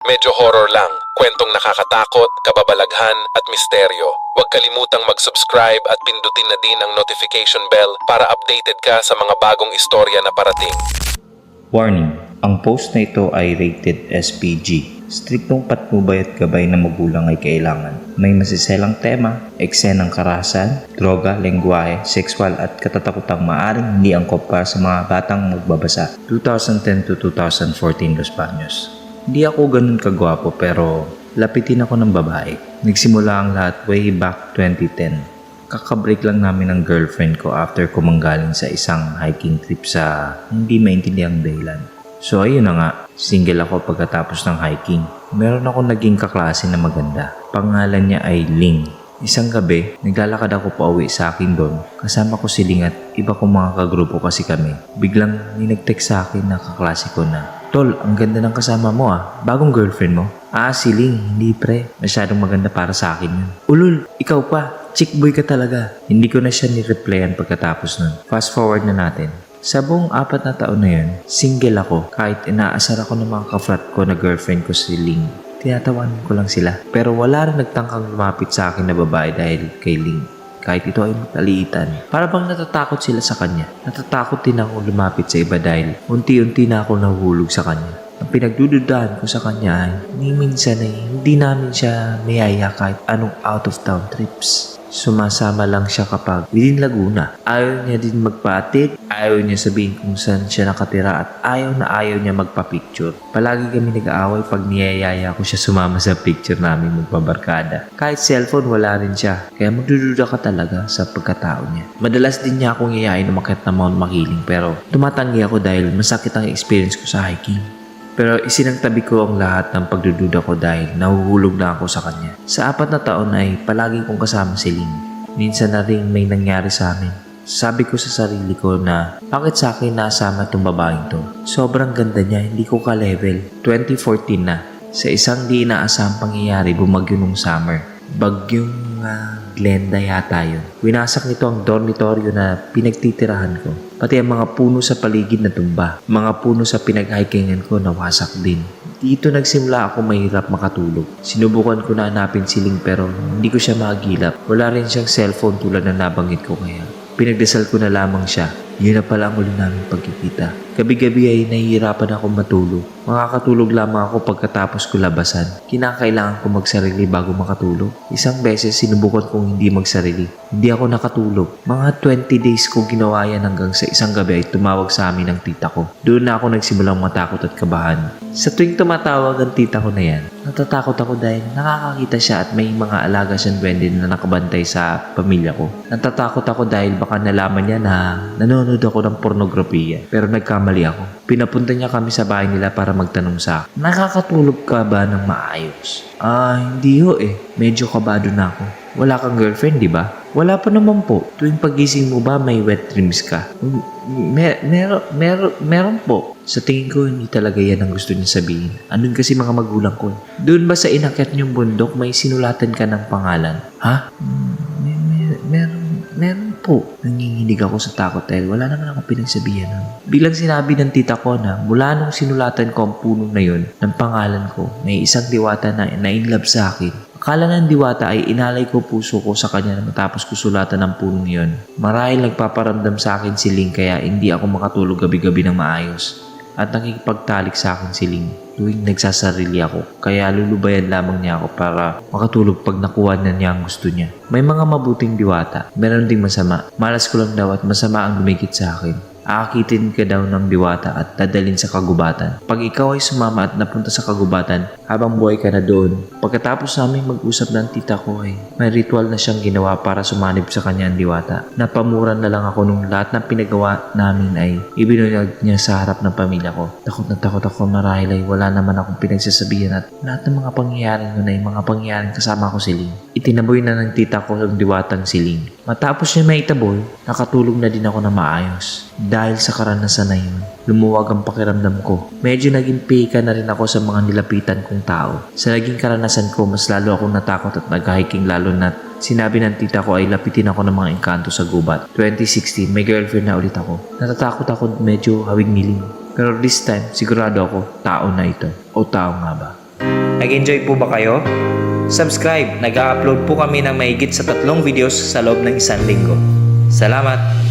Medyo horror lang, kwentong nakakatakot, kababalaghan at misteryo. Huwag kalimutang mag-subscribe at pindutin na din ang notification bell para updated ka sa mga bagong istorya na parating. Warning, ang post na ito ay rated SPG. Striktong patnubay at gabay na magulang ay kailangan. May masiselang tema, eksenang karahasan, droga, lengguwahe, sexual at katatakutang maaring hindi angkop para sa mga batang magbabasa. 2010 to 2014 Los Baños. Hindi ako ganun kagwapo pero lapitin ako ng babae. Nagsimula ang lahat way back 2010. Kakabreak lang namin ng girlfriend ko after ko manggaling sa isang hiking trip sa hindi maintindiang dahilan. So ayun na nga, single ako pagkatapos ng hiking. Meron ako naging kaklase na maganda. Pangalan niya ay Ling. Isang gabi, naglalakad ako pauwi sa akin doon. Kasama ko si Ling at iba kong mga kagrupo kasi kami. Biglang nag-text sa akin na kaklase ko na, "Tol, ang ganda ng kasama mo ah. Bagong girlfriend mo?" "Ah, si Ling, hindi pre. Masyadong maganda para sa akin yun." "Ulul, ikaw pa. Chick boy ka talaga." Hindi ko na siya ni-replyan pagkatapos nun. Fast forward na natin. Sa buong 4 na taon na yun, single ako kahit inaasar ako ng mga ka-frat ko na girlfriend ko si Ling. Tinatawanan ko lang sila. Pero wala rin nagtangkang lumapit sa akin na babae dahil kay Ling. Kahit ito ay mataliitan. Para bang natatakot sila sa kanya. Natatakot din ako lumapit sa iba dahil unti-unti na ako nahuhulog sa kanya. Ang pinagdududahan ko sa kanya ay ni minsan ay hindi namin siya mayaya kahit anong out of town trips. Sumasama lang siya kapag within Laguna. Ayaw niya din magpaatid, ayaw niya sabihin kung saan siya nakatira at ayaw niya magpa-picture. Palagi kami nag-aaway pag niyayaya ko siya sumama sa picture namin magpabarkada. Kahit cellphone wala rin siya, kaya magdududa ka talaga sa pagkatao niya. Madalas din niya akong iyayain umakyat na Mount Makiling pero tumatanggi ako dahil masakit ang experience ko sa hiking. Pero isinangtabi ko ang lahat ng pagdududa ko dahil nahuhulog na ako sa kanya. Sa 4 na taon ay palagi kong kasama si Ling. Minsan na rin may nangyari sa amin. Sabi ko sa sarili ko na bakit sa akin nasama itong babaeng to? Sobrang ganda niya, hindi ko ka-level. 2014 na. Sa isang di inaasahang pangyayari bumagyo nung summer. Bagyong Glenda yata yun. Winasak nito ang dormitoryo na pinagtitirahan ko. Pati ang mga puno sa paligid na tumba. Mga puno sa pinag-hikingan ko nawasak din. Dito nagsimula ako mahirap makatulog. Sinubukan ko na hanapin si Ling pero hindi ko siya magilap. Wala rin siyang cellphone tulad na nabanggit ko kaya pinagdasal ko na lamang siya. Yun na pala ang uli namin pagkikita. Gabi-gabi ay nahihirapan akong matulog. Makakatulog lamang ako pagkatapos ko labasan. Kinakailangan ko magsarili bago makatulog. Isang beses sinubukan kong hindi magsarili. Hindi ako nakatulog. Mga 20 days ko ginawa yan hanggang sa isang gabi ay tumawag sa amin ng tita ko. Doon na ako nagsimulang matakot at kabahan. Sa tuwing tumatawag ang tita ko na yan, natatakot ako dahil nakakakita siya at may mga alaga siyang duwende na nakabantay sa pamilya ko. Natatakot ako dahil baka nalaman niya na nanonood ako ng pornografiya. Pero nagkamali ako. Pinapunta niya kami sa bahay nila para magtanong sa akin, "Nakakatulog ka ba ng maayos?" Hindi ho eh. Medyo kabado na ako. "Wala kang girlfriend, di ba?" "Wala pa naman po." "Tuwing pagising mo ba may wet dreams ka?" Meron po." Sa tingin ko, hindi talaga yan ang gusto niya sabihin. Andun kasi mga magulang ko. "Doon ba sa inakyat niyong bundok may sinulatan ka ng pangalan?" "Ha?" Meron po." Nanginginig ako sa takot dahil wala naman ako pinagsabihan nun. Biglang sinabi ng tita ko na mula nung sinulatan ko ang puno na yun ng pangalan ko, may isang diwata na in-love sa akin. Akala ng diwata ay inalay ko puso ko sa kanya matapos ko sulatan ng punong yun. Marahil nagpaparamdam sa akin si Ling kaya hindi ako makatulog gabi-gabi ng maayos. At nakikipagtalik sa akin si Ling tuwing nagsasarili ako. Kaya lulubayan lamang niya ako para makatulog pag nakuha na niya ang gusto niya. May mga mabuting diwata, meron ding masama. Malas ko lang daw at masama ang dumikit sa akin. Aakitin ka daw ng diwata at dadalhin sa kagubatan. Pag ikaw ay sumama at napunta sa kagubatan, habang buhay ka na doon. Pagkatapos namin mag-usap ng tita ko ay may ritual na siyang ginawa para sumanib sa kanya ang diwata. Napamura na lang ako nung lahat ng pinagawa namin ay ibinunyag niya sa harap ng pamilya ko. Takot na takot ako marahil ay wala naman akong pinagsasabihan at lahat ng mga pangyayari nun ay mga pangyayaring kasama ko si Ling. Itinaboy na ng tita ko ang diwatang si Ling. Matapos niya may itaboy, nakatulog na din ako na maayos. Dahil sa karanasan na yun, lumuwag ang pakiramdam ko. Medyo naging pika na rin ako sa mga nilapitan kong tao. Sa naging karanasan ko, mas lalo akong natakot at nag-hiking lalo na sinabi ng tita ko ay lapitin ako ng mga engkanto sa gubat. 2016, may girlfriend na ulit ako. Natatakot ako medyo hawig niling. Pero this time, sigurado ako, tao na ito. O tao nga ba? Nag-enjoy po ba kayo? Subscribe, nag-upload po kami ng mahigit sa 3 videos sa loob ng 1 linggo. Salamat!